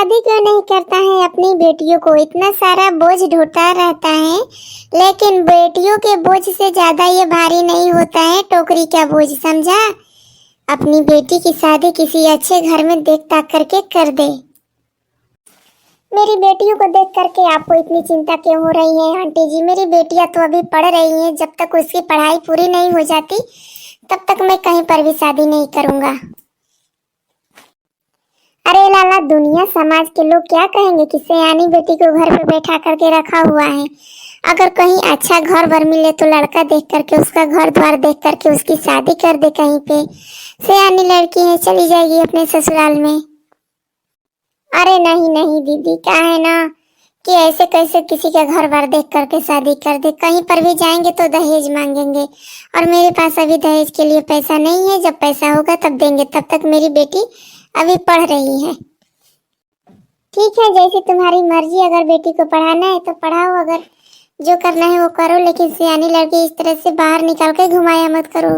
शादी क्यों नहीं करता है अपनी बेटियों को? इतना सारा बोझ ढोता रहता है, लेकिन बेटियों के बोझ से ज्यादा ये भारी नहीं होता है टोकरी का बोझ, समझा? अपनी बेटी की शादी किसी अच्छे घर में देख ताक करके कर दे। मेरी बेटियों को देख करके आपको इतनी चिंता क्यों हो रही है आंटी जी? मेरी बेटियां तो अभी पढ़ रही हैं, जब तक उसकी पढ़ाई पूरी नहीं हो जाती तब तक मैं कहीं पर भी शादी नहीं करूंगा। अरे लाला, दुनिया समाज के लोग क्या कहेंगे कि सयानी बेटी को घर पे बैठा करके रखा हुआ है। अगर कहीं अच्छा घर बर मिले तो लड़का देख करके, उसका घर द्वार देख करके उसकी शादी कर दे कहीं पे। सयानी लड़की है, चली जाएगी अपने ससुराल में। अरे नहीं नहीं दीदी, क्या है ना कि ऐसे कैसे किसी का घर बार देख करके शादी कर दे। कहीं पर भी जाएंगे तो दहेज मांगेंगे, और मेरे पास अभी दहेज के लिए पैसा नहीं है। जब पैसा होगा तब देंगे, तब तक मेरी बेटी अभी पढ़ रही है। ठीक है, जैसे तुम्हारी मर्जी। अगर बेटी को पढ़ाना है तो पढ़ाओ, अगर जो करना है वो करो, लेकिन सियानी लड़की इस तरह से बाहर निकाल के घुमाया मत करो।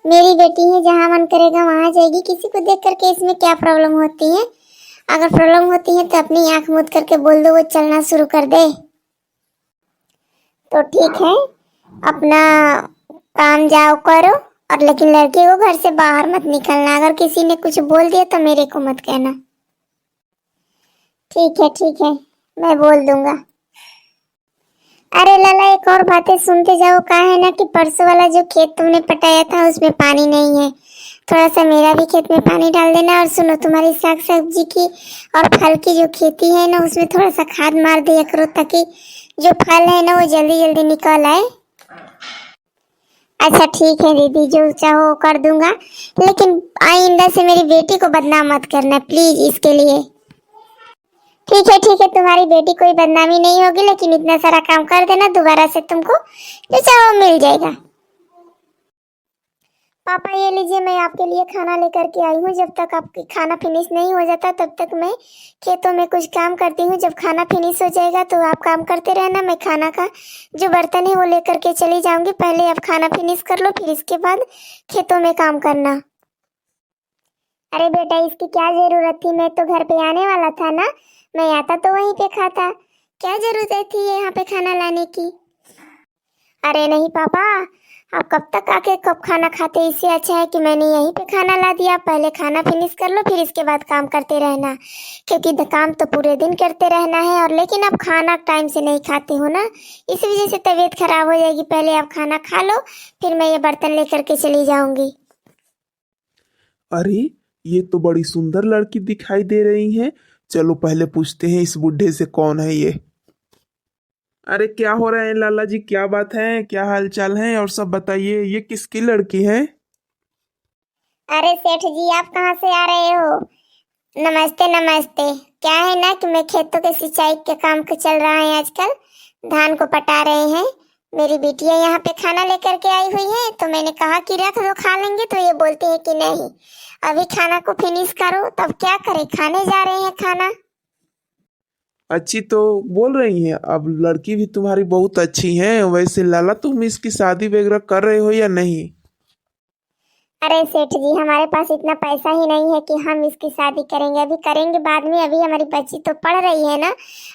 मेरी बेटी है, जहाँ मन करेगा वहां जाएगी। किसी को देख करके इसमें क्या प्रॉब्लम होती है? अगर प्रॉब्लम होती है तो अपनी आंख मूंद करके बोल दो वो चलना शुरू कर दे। तो ठीक है, अपना काम जाओ करो, और लेकिन लड़के को घर से बाहर मत निकलना। अगर किसी ने कुछ बोल दिया तो मेरे को मत कहना। ठीक है, मैं बोल दूंगा। अरे लाला, एक और बातें सुनते जाओ। कहा है ना कि परसों वाला जो खेत तुमने पटाया था उसमें पानी नहीं है, थोड़ा सा मेरा भी खेत में पानी डाल देना। और सुनो, तुम्हारी साग सब्जी की और फल की जो खेती है ना, उसमें थोड़ा सा खाद मार दिया करो, ताकि जो फल है ना वो जल्दी जल्दी निकल आए। अच्छा ठीक है दीदी, जो चाहो कर दूंगा, लेकिन आइंदा से मेरी बेटी को बदनाम मत करना प्लीज, इसके लिए। ठीक है, तुम्हारी बेटी कोई बदनामी नहीं होगी, लेकिन इतना सारा काम कर देना, दोबारा से तुमको जो चाहो मिल जाएगा। पापा ये लीजिए, मैं आपके लिए खाना लेकर के आई हूँ। जब तक आपकी खाना फिनिश नहीं हो जाता तब तक मैं खेतों में कुछ काम करती हूँ। जब खाना फिनिश हो जाएगा तो आप काम करते रहना, मैं खाना का जो बर्तन है वो लेकर के चली जाऊंगी। पहले आप खाना फिनिश कर लो, फिर इसके बाद खेतों में काम करना। अरे बेटा, इसकी क्या जरूरत थी? मैं तो घर पे आने वाला था ना, मैं आता तो वहीं पे खाता। क्या जरूरत थी यहाँ पे खाना लाने की? अरे नहीं पापा, आप कब तक आके कब खाना खाते? इससे अच्छा है कि मैंने यहीं पे खाना ला दिया। पहले खाना फिनिश कर लो, फिर इसके बाद काम करते रहना, क्योंकि काम तो पूरे दिन करते रहना है। और लेकिन आप खाना टाइम से नहीं खाते हो ना, इस वजह से तबीयत खराब हो जाएगी। पहले आप खाना खा लो, फिर मैं ये बर्तन लेकर के चली जाऊंगी। अरे, ये तो बड़ी सुंदर लड़की दिखाई दे रही है। चलो पहले पूछते हैं इस बुढ़े से कौन है ये। अरे क्या हो रहा है लाला जी, क्या बात है, क्या हाल चाल है, और सब बताइए, ये किसकी लड़की है? अरे सेठ जी, आप कहाँ से आ रहे हो? नमस्ते नमस्ते। क्या है ना कि मैं खेतों के सिंचाई के काम के चल रहा है आजकल, धान को पटा रहे हैं। मेरी बिटिया यहाँ पे खाना लेकर के आई हुई है, तो मैंने कहा कि रख दो, खा लेंगे। तो ये बोलते हैं कि नहीं, अभी खाना को फिनिश करो। तब क्या करें, खाने जा रहे हैं खाना। अच्छी तो बोल रही हैं, अब लड़की भी तुम्हारी बहुत अच्छी है। वैसे लाला, तुम इसकी शादी वगैरह कर रहे हो या नहीं? अरे सेठ जी, हमारे पास इतना पैसा ही नहीं है कि हम इसकी शादी करेंगे। अभी करेंगे बाद में, अभी हमारी बच्ची तो पढ़ रही है ना,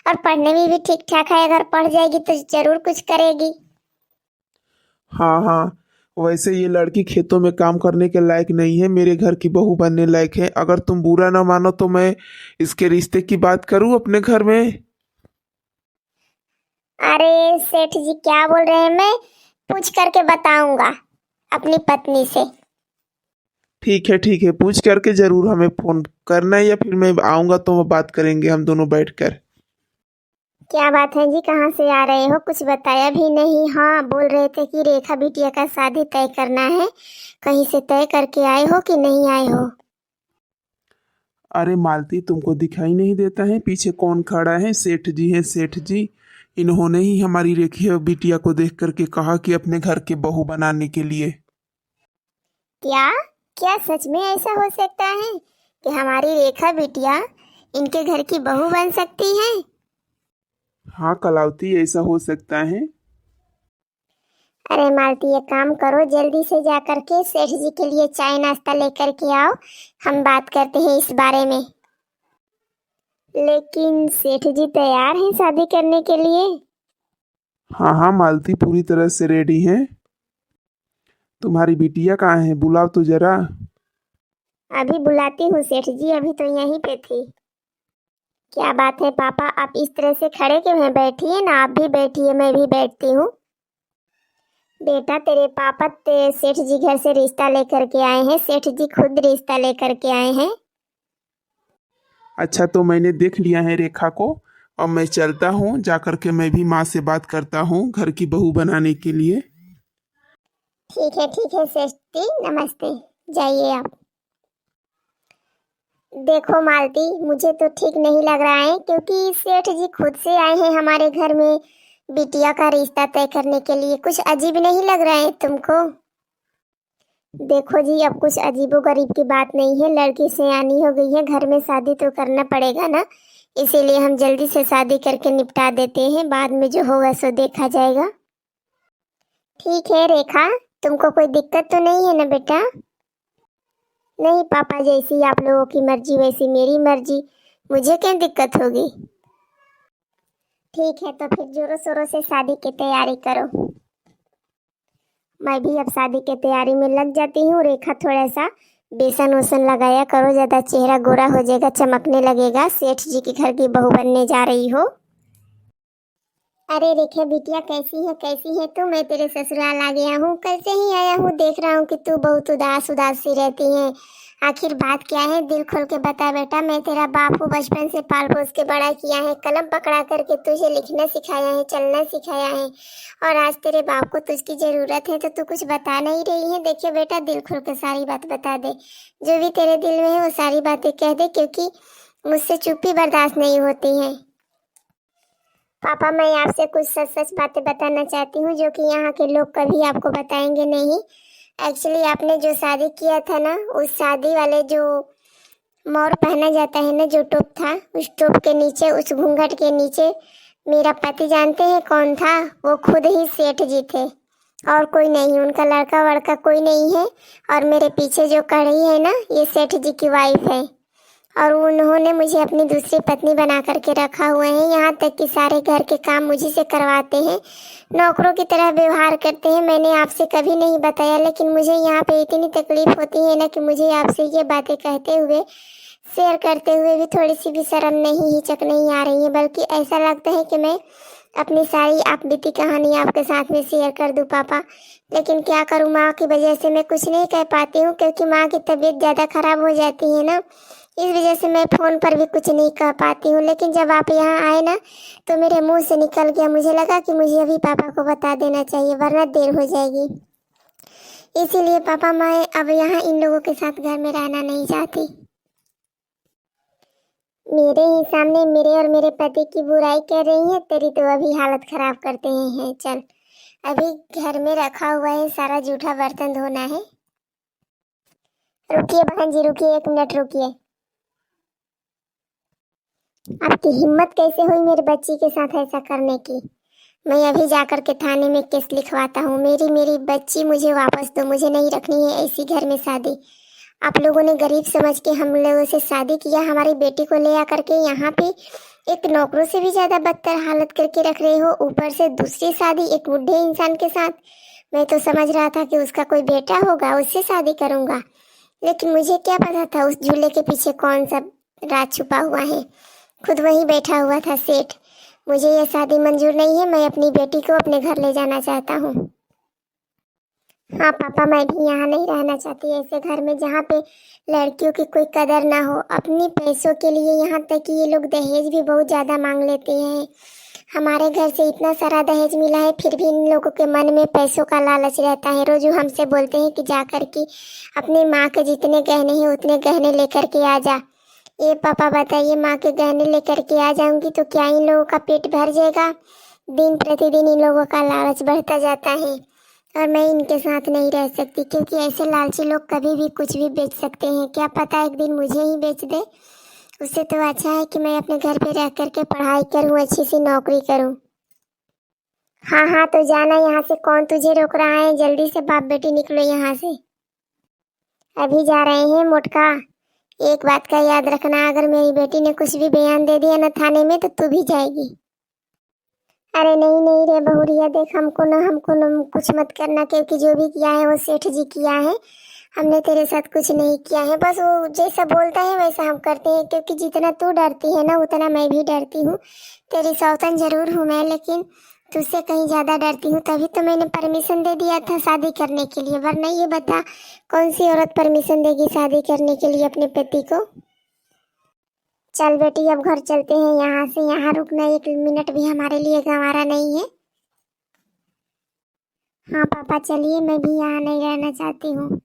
और पढ़ने में भी ठीक ठाक है। अगर पढ़ जाएगी तो जरूर कुछ करेगी। हाँ हाँ, वैसे ये लड़की खेतों में काम करने के लायक नहीं है, मेरे घर की बहू बनने लायक है। अगर तुम बुरा ना मानो तो मैं इसके रिश्ते की बात करूं अपने घर में। अरे सेठ जी, क्या बोल रहे हैं? मैं पूछ करके बताऊंगा अपनी पत्नी से। ठीक है, पूछ करके जरूर हमें फोन करना है, या फिर मैं आऊंगा तो बात करेंगे हम दोनों बैठकर। क्या बात है जी, कहाँ से आ रहे हो? कुछ बताया भी नहीं। हाँ, बोल रहे थे कि रेखा बिटिया का शादी तय करना है। कहीं से तय करके आए हो कि नहीं आए हो? अरे मालती, तुमको दिखाई नहीं देता है पीछे कौन खड़ा है? सेठ जी हैं, सेठ जी। इन्होंने ही हमारी रेखा बिटिया को देख करके कहा कि अपने घर के बहू बनाने के लिए। क्या क्या सच में ऐसा हो सकता है कि हमारी रेखा बिटिया इनके घर की बहू बन सकती है? हाँ कलावती, ऐसा हो सकता है। अरे मालती, एक काम करो, जल्दी से जा करके सेठ जी के लिए चाय नाश्ता लेकर के आओ, हम बात करते हैं इस बारे में। लेकिन सेठ जी तैयार हैं शादी करने के लिए? हाँ हाँ मालती पूरी तरह से रेडी हैं। तुम्हारी बिटिया कहाँ है, बुलाओ तो जरा। अभी बुलाती हूँ सेठ जी, अभी तो यहीं पे थी। क्या बात है पापा, आप इस तरह से खड़े क्यों हैं? बैठिए ना, आप भी बैठिए, मैं भी बैठती हूँ। बेटा, तेरे पापा सेठ जी घर से रिश्ता लेकर के आए हैं, सेठ जी खुद रिश्ता लेकर के आए हैं। अच्छा तो मैंने देख लिया है रेखा को, और मैं चलता हूँ, जाकर के मैं भी माँ से बात करता हूँ घर की बहू बनाने के लिए। ठीक है सेठ जी, नमस्ते, जाइए आप। देखो मालती, मुझे तो ठीक नहीं लग रहा है, क्योंकि सेठ जी खुद से आए हैं हमारे घर में बिटिया का रिश्ता तय करने के लिए। कुछ अजीब नहीं लग रहा है तुमको? देखो जी, अब कुछ अजीबो गरीब की बात नहीं है, लड़की सयानी हो गई है, घर में शादी तो करना पड़ेगा ना, इसीलिए हम जल्दी से शादी करके निपटा देते हैं, बाद में जो होगा सो देखा जाएगा। ठीक है रेखा, तुमको कोई दिक्कत तो नहीं है ना बेटा? नहीं पापा, जैसी आप लोगों की मर्जी वैसी मेरी मर्जी, मुझे क्या दिक्कत होगी। ठीक है, तो फिर जोरों शोरों से शादी की तैयारी करो। मैं भी अब शादी की तैयारी में लग जाती हूँ। रेखा, थोड़ा सा बेसन वसन लगाया करो, ज़्यादा चेहरा गोरा हो जाएगा, चमकने लगेगा, सेठ जी के घर की बहू बनने जा रही हो। अरे रेखा बिटिया, कैसी है तू? मैं तेरे ससुराल आ गया हूँ, कल से ही आया हूँ, देख रहा हूँ कि तू बहुत उदास उदास सी रहती है। आखिर बात क्या है, दिल खोल के बता बेटा, मैं तेरा बाप हूँ, बचपन से पाल पोस के बड़ा किया है, कलम पकड़ा करके तुझे लिखना सिखाया है, चलना सिखाया है, और आज तेरे बाप को तुझकी जरूरत है तो तू कुछ बता नहीं रही है। देखिए बेटा, दिल खोल के सारी बात बता दे, जो भी तेरे दिल में है वो सारी बातें कह दे, क्योंकि मुझसे चुप्पी बर्दाश्त नहीं होती है। पापा, मैं आपसे कुछ सच सच बातें बताना चाहती हूँ, जो कि यहाँ के लोग कभी आपको बताएंगे नहीं। एक्चुअली आपने जो शादी किया था ना, उस शादी वाले जो मोर पहना जाता है ना, जो टोप था, उस टोप के नीचे, उस घूंघट के नीचे मेरा पति जानते हैं कौन था? वो खुद ही सेठ जी थे, और कोई नहीं, उनका लड़का वड़का कोई नहीं है। और मेरे पीछे जो कढ़ी है ना, ये सेठ जी की वाइफ है, और उन्होंने मुझे अपनी दूसरी पत्नी बना करके रखा हुआ है। यहाँ तक कि सारे घर के काम मुझे से करवाते हैं, नौकरों की तरह व्यवहार करते हैं। मैंने आपसे कभी नहीं बताया, लेकिन मुझे यहाँ पे इतनी तकलीफ होती है ना कि मुझे आपसे ये बातें कहते हुए, शेयर करते हुए भी थोड़ी सी भी शर्म नहीं, हिचक नहीं आ रही है, बल्कि ऐसा लगता है कि मैं अपनी सारी आप बीती कहानी आपके साथ में शेयर कर दूं पापा। लेकिन क्या करूं, माँ की वजह से मैं कुछ नहीं कह पाती हूँ, क्योंकि माँ की तबीयत ज़्यादा खराब हो जाती है ना, इस वजह से मैं फ़ोन पर भी कुछ नहीं कह पाती हूँ। लेकिन जब आप यहाँ आए ना, तो मेरे मुंह से निकल गया, मुझे लगा कि मुझे अभी पापा को बता देना चाहिए, वरना देर हो जाएगी। इसीलिए पापा, मैं अब यहाँ इन लोगों के साथ घर में रहना नहीं चाहती। मेरे ही सामने मेरे और मेरे पति की बुराई कर रही है, तेरी तो अभी हालत खराब करते हैं। चल, अभी घर में रखा हुआ है, सारा जूठा बर्तन धोना है। रुकिए बहन जी, रुकिए, 1 मिनट रुकिए। आपकी हिम्मत कैसे हुई मेरे बच्ची के साथ ऐसा करने की? मैं अभी जाकर के थाने में केस लिखवाता हूँ। मेरी बच्ची मुझे वापस दो, मुझे नहीं रखनी है ऐसी घर में शादी। आप लोगों ने गरीब समझ के हम लोगों से शादी किया, हमारी बेटी को ले आकर के यहाँ पे एक नौकरों से भी ज्यादा बदतर हालत करके रख रहे हो, ऊपर से दूसरी शादी एक बूढ़े इंसान के साथ। मैं तो समझ रहा था कि उसका कोई बेटा होगा, उससे शादी करूंगा, लेकिन मुझे क्या पता था उस झूले के पीछे कौन सा राज छुपा हुआ है। खुद वहीं बैठा हुआ था सेठ। मुझे यह शादी मंजूर नहीं है, मैं अपनी बेटी को अपने घर ले जाना चाहता हूँ। हाँ पापा, मैं भी यहाँ नहीं रहना चाहती ऐसे घर में जहाँ पे लड़कियों की कोई कदर ना हो। अपनी पैसों के लिए, यहाँ तक कि ये लोग दहेज भी बहुत ज़्यादा मांग लेते हैं। हमारे घर से इतना सारा दहेज मिला है, फिर भी इन लोगों के मन में पैसों का लालच रहता है। रोज हमसे बोलते हैं कि जाकर के अपनी माँ के जितने गहने हैं उतने गहने लेकर के आ जा। ये पापा बताइए, माँ के गहने लेकर के आ जाऊंगी तो क्या इन लोगों का पेट भर जाएगा? दिन प्रतिदिन इन लोगों का लालच बढ़ता जाता है, और मैं इनके साथ नहीं रह सकती, क्योंकि ऐसे लालची लोग कभी भी कुछ भी बेच सकते हैं। क्या पता एक दिन मुझे ही बेच दे। उससे तो अच्छा है कि मैं अपने घर पे रह करके पढ़ाई करूँ, अच्छी सी नौकरी करूँ। हाँ हाँ, तो जाना यहाँ से, कौन तुझे रोक रहा है? जल्दी से बाप बेटी निकलो यहाँ से। अभी जा रहे हैं मोटका। एक बात का याद रखना, अगर मेरी बेटी ने कुछ भी बयान दे दिया ना थाने में तो तू भी जाएगी। अरे नहीं नहीं रे बहुरिया, देख हमको न कुछ मत करना, क्योंकि जो भी किया है वो सेठ जी किया है। हमने तेरे साथ कुछ नहीं किया है, बस वो जैसा बोलता है वैसा हम करते हैं, क्योंकि जितना तू डरती है ना उतना मैं भी डरती हूँ। तेरी सौतन जरूर हूँ मैं, लेकिन तुझसे कहीं ज्यादा डरती हूँ, तभी तो मैंने परमिशन दे दिया था शादी करने के लिए, वरना ये बता कौन सी औरत परमिशन देगी शादी करने के लिए अपने पति को। चल बेटी अब घर चलते हैं यहाँ से, यहाँ रुकना एक मिनट भी हमारे लिए गंवारा नहीं है। हाँ पापा चलिए, मैं भी यहाँ नहीं रहना चाहती हूँ।